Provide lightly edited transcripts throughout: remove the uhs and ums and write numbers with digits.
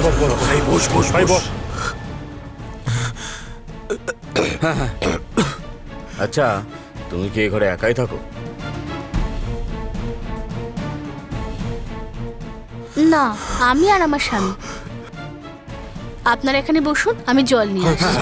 ভাই বস বস ভাই বস। আচ্ছা, তুমি কি এই ঘরে একাই থাকো? না, আমি আর আমার স্বামী। আপনারা এখানে বসুন, আমি জল নিয়ে আসছি।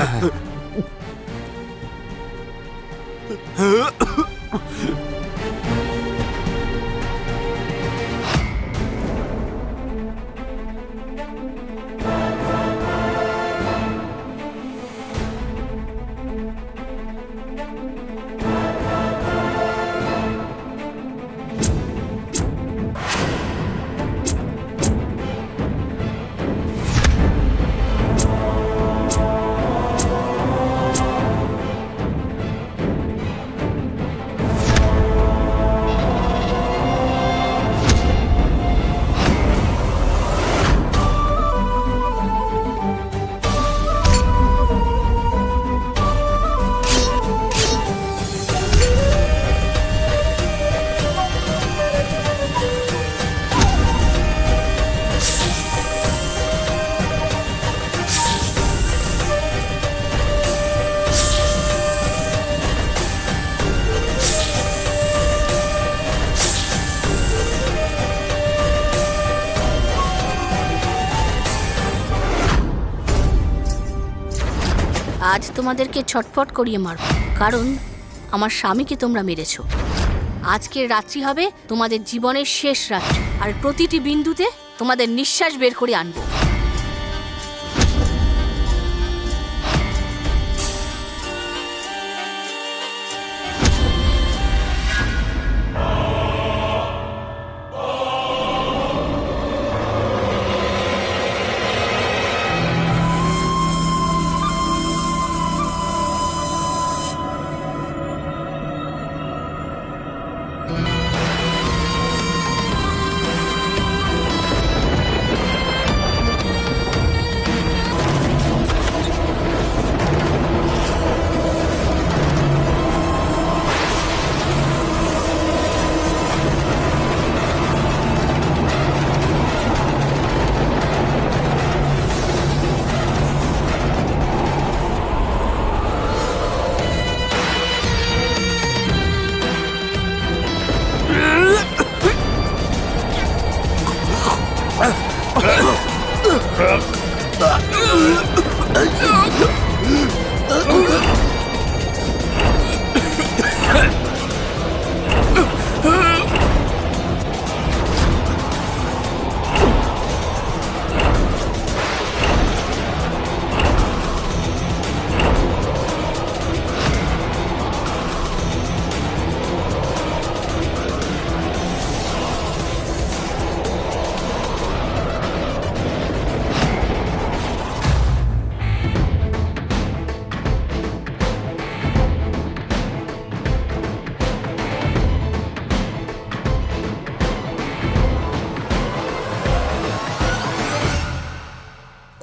আজ তোমাদেরকে ছটফট করিয়ে মারব, কারণ আমার স্বামীকে তোমরা মেরেছো। আজকের রাত্রি হবে তোমাদের জীবনের শেষ রাত্রি, আর প্রতিটি বিন্দুতে তোমাদের নিঃশ্বাস বের করে আনবো।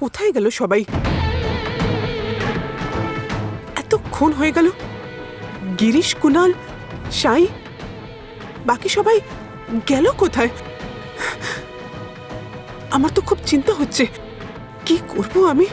কোথায় গেল সবাই? এতক্ষণ হয়ে গেল। গিরিশ, কুনাল, সাই, বাকি সবাই গেল কোথায়? আমার তো খুব চিন্তা হচ্ছে, কি করব আমি?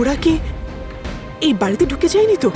ওরা কি এই বাড়িতে ঢুকে যায়নি তো?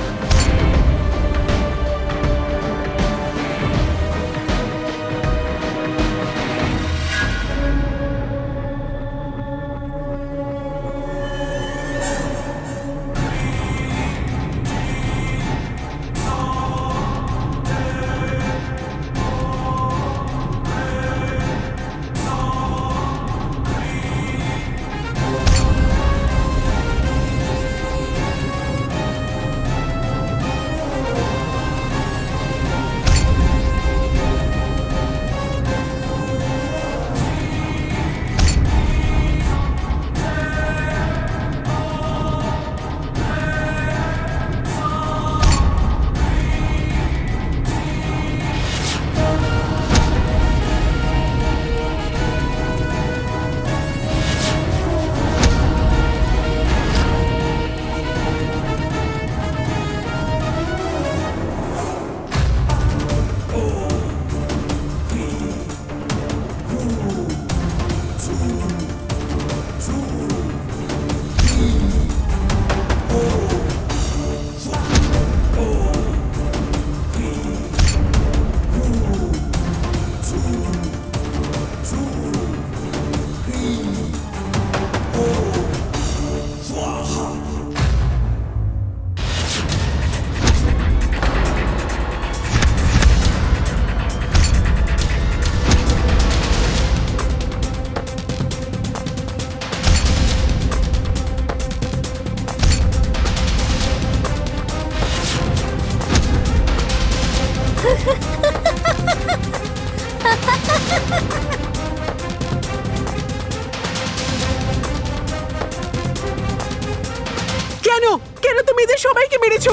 সবাইকে মেরেছো।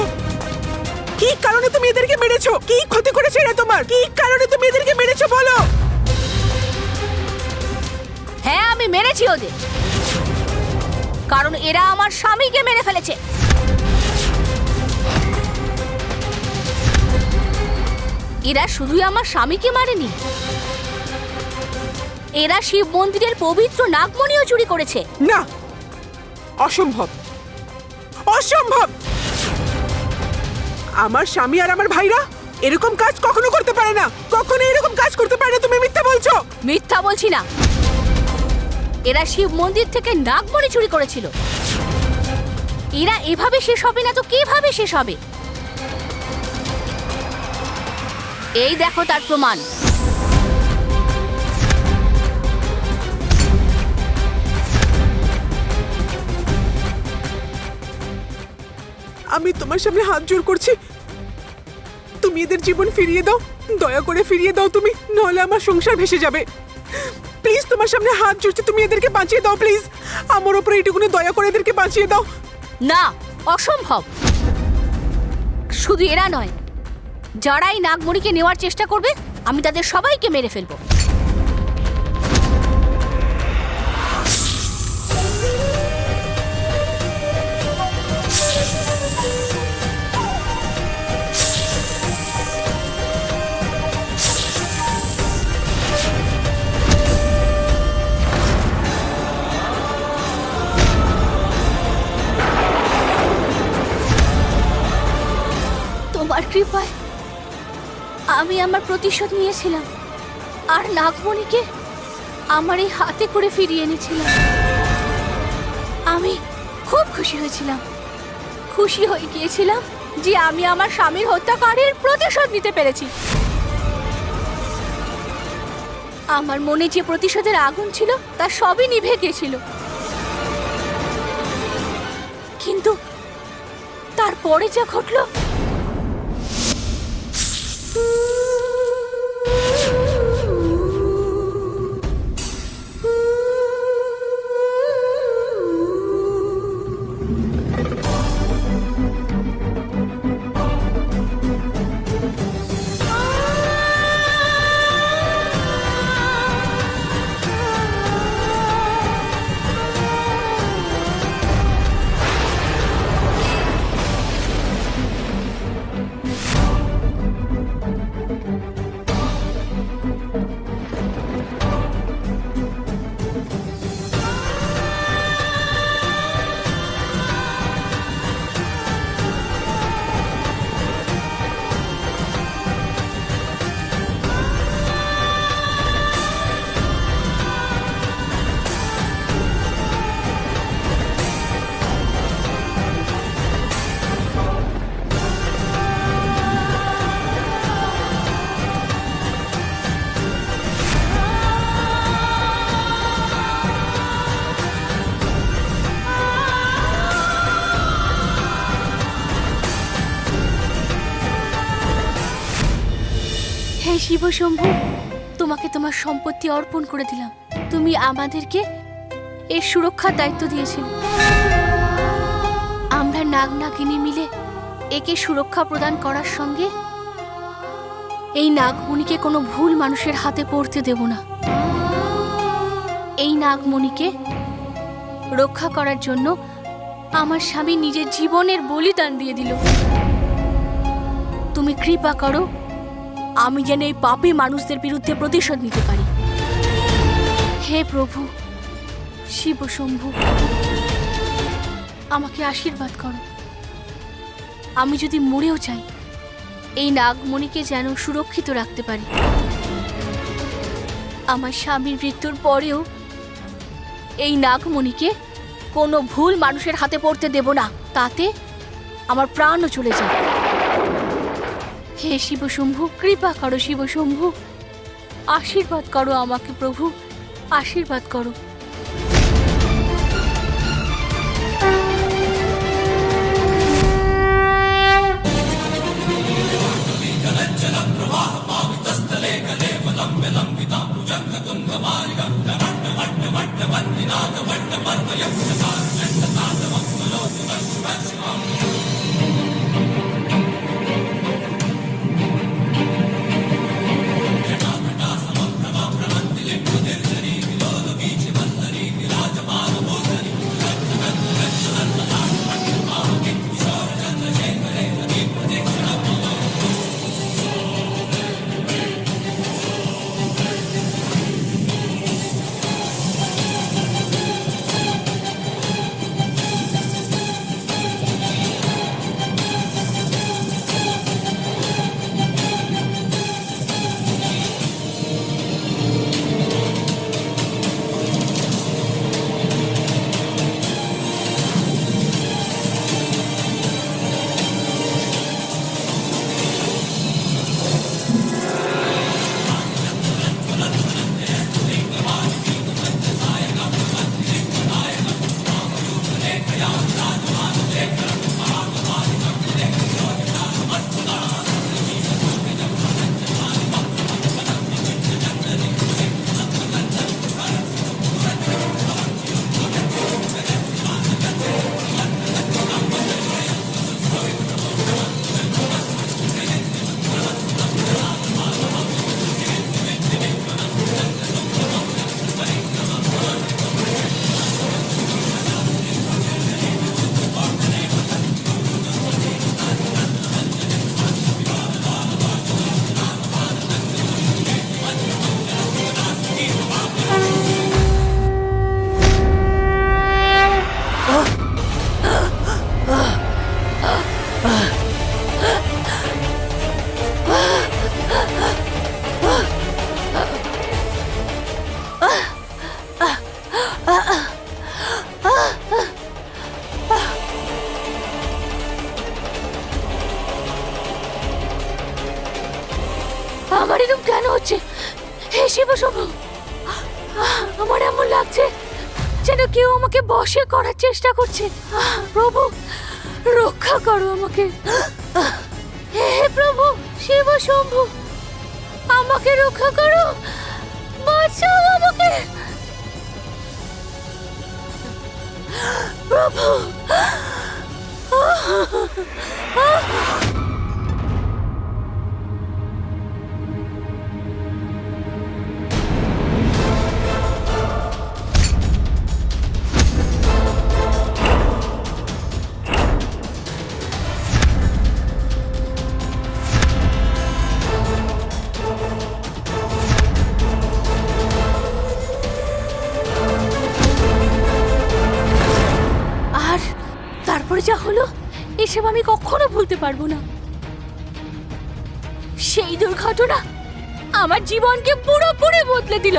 কি কারণে তুমি এদেরকে মেরেছো? কি ক্ষতি করেছে এরা তোমার? কি কারণে তুমি এদেরকে মেরেছো বলো? হ্যাঁ, আমি মেরেছি ওদের, কারণ এরা আমার স্বামীকে মেরে ফেলেছে। এরা শুধুই আমার স্বামীকে মারেনি, এরা শিব মন্দিরের পবিত্র নাগমণিও চুরি করেছে। না, অসম্ভব, অসম্ভব। আমার স্বামী আর আমার ভাইরা এরকম কাজ কখনো করতে পারে না, কখনো এরকম কাজ করতে পারে না। তুমি মিথ্যা বলছো। মিথ্যা বলছি না, এরা শিব মন্দির থেকে নাগমণি চুরি করেছিল। এরা এভাবে শেষ হবে না তো কিভাবে শেষ হবে? এই দেখো তার প্রমাণ। আমি তোমার সামনে হাত জোড় করছি, তুমি এদের জীবন ফিরিয়ে দাও, দয়া করে ফিরিয়ে দাও তুমি, নাহলে আমার সংসার ভেসে যাবে। প্লিজ, তোমার সামনে হাত জোড়ছি, তুমি এদেরকে বাঁচিয়ে দাও প্লিজ। আমার উপরে এইটুকুনি দয়া করে এদেরকে বাঁচিয়ে দাও। না, অসম্ভব। শুধু এরা নয়, যারা এই নাগমণিকে নেওয়ার চেষ্টা করবে আমি তাদের সবাইকে মেরে ফেলবো। তোমার কৃপায় আমি আমার প্রতিশোধ নিয়েছিলাম আর নাগমণিকে আমার এই হাতে করে ফিরিয়ে এনেছিলাম। আমি খুব খুশি হয়েছিলাম, খুশি হয়ে গিয়েছিলাম যে আমি আমার স্বামীর হত্যাকারীর প্রতিশোধ নিতে পেরেছি। আমার মনে যে প্রতিশোধের আগুন ছিল তা সবই নিভে গিয়েছিল, কিন্তু তারপরে যা ঘটলো, হে শিব শম্ভু, তোমাকে তোমার সম্পত্তি অর্পণ করে দিলাম। তুমি আমাদেরকে এর সুরক্ষার দায়িত্ব দিয়েছিলে। আমরা নাগ নাগিনী মিলে একে সুরক্ষা প্রদান করার সঙ্গে এই নাগমণিকে কোনো ভুল মানুষের হাতে পড়তে দেব না। এই নাগমণিকে রক্ষা করার জন্য আমার স্বামী নিজের জীবনের বলিদান দিয়ে দিল। তুমি কৃপা করো আমি যেন এই পাপী মানুষদের বিরুদ্ধে প্রতিশোধ নিতে পারি। হে প্রভু শিব শম্ভু, আমাকে আশীর্বাদ করো। আমি যদি মরেও যাই, এই নাগমণিকে যেন সুরক্ষিত রাখতে পারি। আমার স্বামীর মৃত্যুর পরেও এই নাগমণিকে কোনো ভুল মানুষের হাতে পড়তে দেব না, তাতে আমার প্রাণও চলে যায়। হে শিব শম্ভু, কৃপা করো শিব শম্ভু, আশীর্বাদ করো আমাকে প্রভু, আশীর্বাদ করো। লাগছে যেন কেউ আমাকে বশে করার চেষ্টা করছে। প্রভু রক্ষা করো আমাকে। হে প্রভু শিব শম্ভু, আমাকে রক্ষা করো, বাঁচাও আমাকে প্রভু। আর তারপরে যা হলো এসব আমি কখনো ভুলতে পারবো না। সেই দুর্ঘটনা আমার জীবনকে পুরোপুরি বদলে দিল।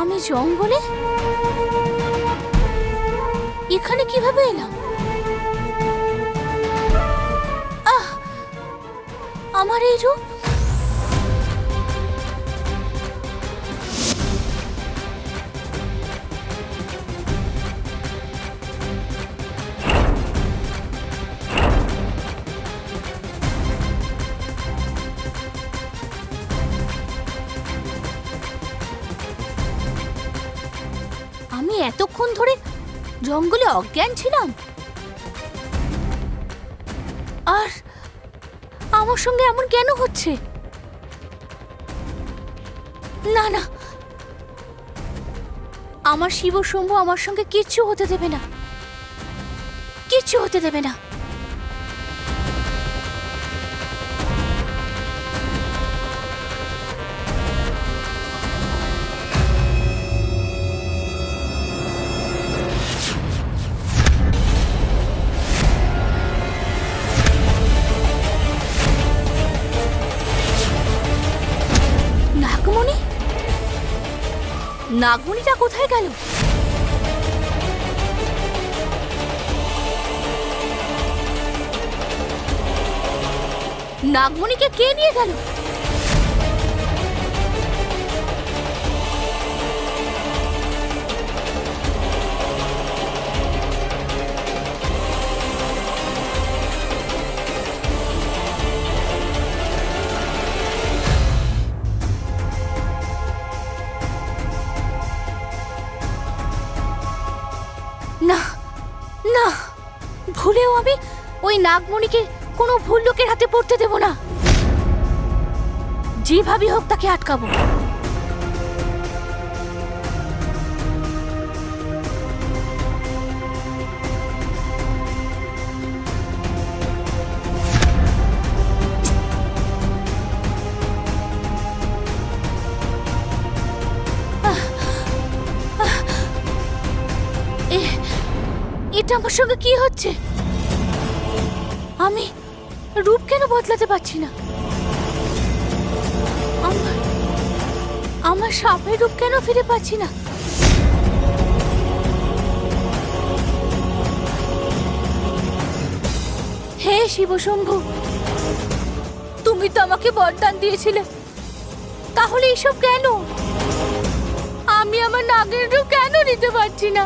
আমি জঙ্গলে এখানে কিভাবে এলাম? আমার এই রূপ, আমি এতক্ষণ ধরে জঙ্গলে অজ্ঞান ছিলাম, আর আমার সঙ্গে এমন কেন হচ্ছে? না না, আমার শিব শম্ভু আমার সঙ্গে কিচ্ছু হতে দেবে না, কিচ্ছু হতে দেবে না। নাগমণি, নাগমণিটা কোথায় গেল? নাগমণিকে কে নিয়ে গেল? না না, ভুলেও আমি ওই নাগমণিকে কোনো ভুল লোকের হাতে পড়তে দেব না। যেভাবে হোক তাকে আটকাবো। এটা আমার সঙ্গে কি হচ্ছে? আমি রূপ কেন বদলাতে পারছি না? আমার সাপের রূপ কেন ফিরে পাচ্ছি না? হে শিব শম্ভু, তুমি তো আমাকে বরদান দিয়েছিলে, তাহলে এসব কেন? আমি আমার নাগের রূপ কেন নিতে পারছি না?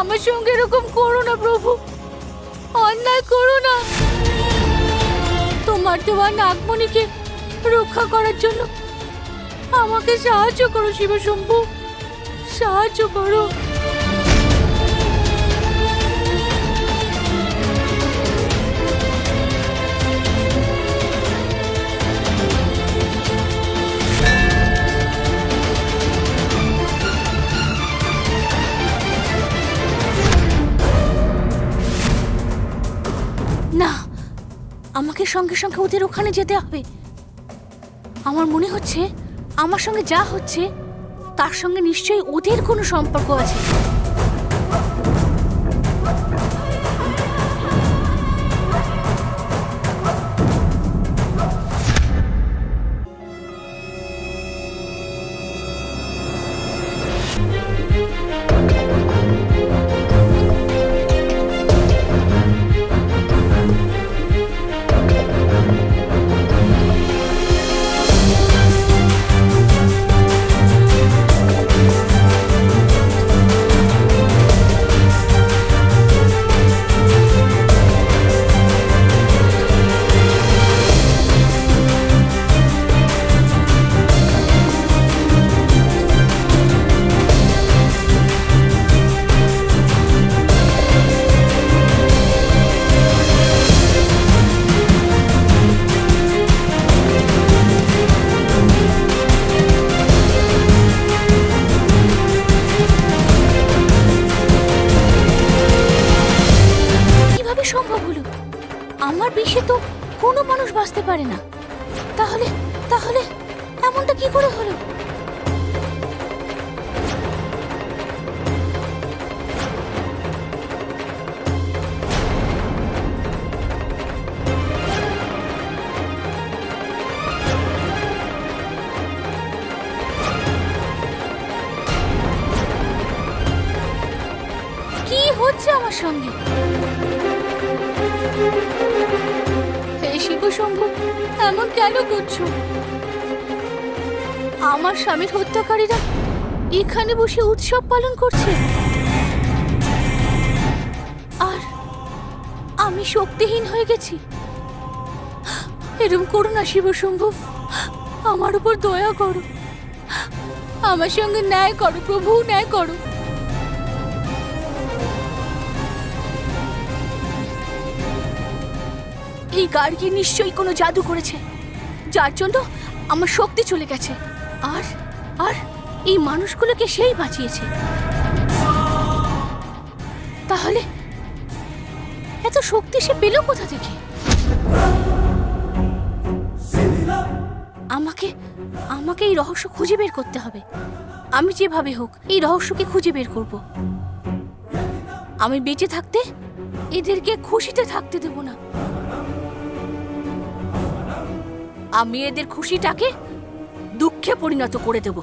আমার সঙ্গে এরকম করো না প্রভু, অন্যায় করো না। তোমার দেওয়া নাগমণিকে রক্ষা করার জন্য আমাকে সাহায্য করো শিব শম্ভু, সাহায্য করো। সঙ্গে সঙ্গে ওদের ওখানে যেতে হবে। আমার মনে হচ্ছে আমার সঙ্গে যা হচ্ছে তার সঙ্গে নিশ্চয়ই ওদের কোনো সম্পর্ক আছে। সম্ভব হলো? আমার বিষে তো কোনো মানুষ বাঁচতে পারে না। তাহলে তাহলে এমনটা কি করে হলো? কি হচ্ছে আমার সঙ্গে? হে শিব শম্ভু, এমন কেন করছো? আমার স্বামীর হত্যাকারীরা এখানে বসে উৎসব পালন করছে, আর আমি শক্তিহীন হয়ে গেছি। এরকম করো না শিব শম্ভু, আমার উপর দয়া করো, আমার সঙ্গে ন্যায় করো প্রভু, ন্যায় করো। এই গার্গী নিশ্চয়ই কোনো জাদু করেছে, যার জন্য আমার শক্তি চলে গেছে, আর আর এই মানুষগুলোকে সেই বাঁচিয়েছে। তাহলে এত শক্তি সে পেল কোথা থেকে? আমাকে আমাকে এই রহস্য খুঁজে বের করতে হবে। আমি যেভাবে হোক এই রহস্যকে খুঁজে বের করব। আমি বেঁচে থাকতে এদেরকে খুশিতে থাকতে দেব না। আমি এদের খুশিটাকে দুঃখে পরিণত করে দেব।